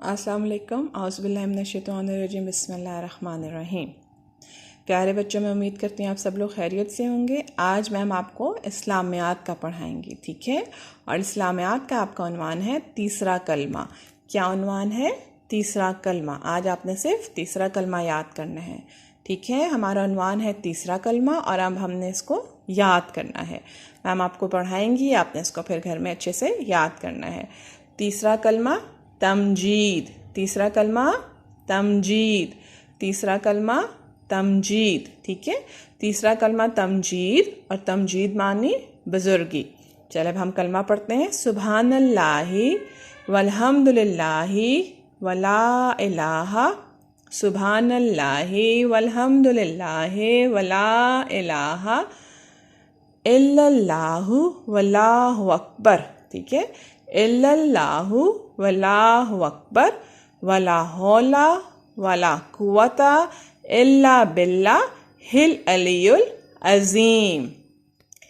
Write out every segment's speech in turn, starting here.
السلام علیکم، اعوذ باللہ من الشیطان الرجیم، بسم اللہ الرحمن الرحیم۔ پیارے بچوں، میں امید کرتی ہوں آپ سب لوگ خیریت سے ہوں گے۔ آج میم آپ کو اسلامیات کا پڑھائیں گی، ٹھیک ہے؟ اور اسلامیات کا آپ کا عنوان ہے تیسرا کلمہ۔ کیا عنوان ہے؟ تیسرا کلمہ۔ آج آپ نے صرف تیسرا کلمہ یاد کرنا ہے، ٹھیک ہے؟ ہمارا عنوان ہے تیسرا کلمہ اور اب ہم نے اس کو یاد کرنا ہے۔ میم آپ کو پڑھائیں گی، آپ نے اس کو پھر گھر میں اچھے سے یاد کرنا ہے۔ تیسرا کلمہ تمجید۔ تیسرا کلمہ تمجید۔ تیسرا کلمہ تمجید، ٹھیک ہے؟ تیسرا کلمہ تمجید، اور تمجید معنی بزرگی۔ چلے اب ہم کلمہ پڑھتے ہیں۔ سبحان اللہ والحمد للہ ولا الہ، سبحان اللہ والحمد للہ ولا الہ الا اللہ واللہ اکبر، ٹھیک ہے؟ الا اللہ واللہ اکبر ولا حول ولا قوت الا باللہ العلی العظیم۔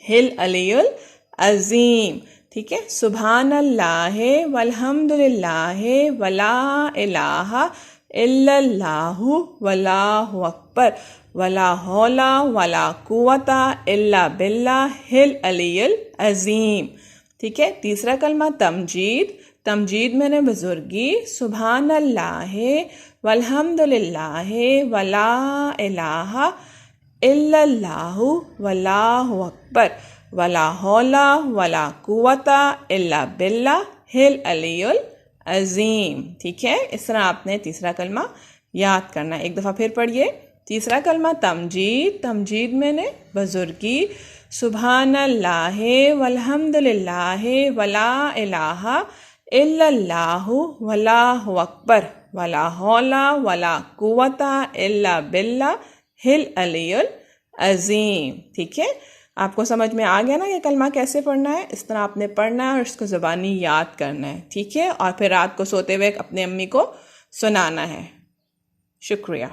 العلی العظیم، ٹھیک ہے؟ سبحان اللہ والحمد للہ ولا الہ الا اللہ واللہ اکبر ولا حول ولا قوت الا باللہ العلی العظیم، ٹھیک ہے؟ تیسرا کلمہ تمجید۔ تمجید میں نے بزرگی۔ سبحان اللہ والحمد للہ ولا الہ الا اللہ واللہ اکبر ولا حول ولا قوت الا باللہ العلی العظیم، ٹھیک ہے؟ اس طرح آپ نے تیسرا کلمہ یاد کرنا ہے۔ ایک دفعہ پھر پڑھیے۔ تیسرا کلمہ تمجید۔ تمجید میں نے بزرگی۔ سبحان اللہ والحمد للہ ولا الہ الا اللہ واللہ اکبر ولا حول ولا قوت الا باللہ العلی العظیم، ٹھیک ہے؟ آپ کو سمجھ میں آ گیا نا یہ کلمہ کیسے پڑھنا ہے؟ اس طرح آپ نے پڑھنا ہے اور اس کو زبانی یاد کرنا ہے، ٹھیک ہے؟ اور پھر رات کو سوتے ہوئے اپنے امی کو سنانا ہے۔ شکریہ۔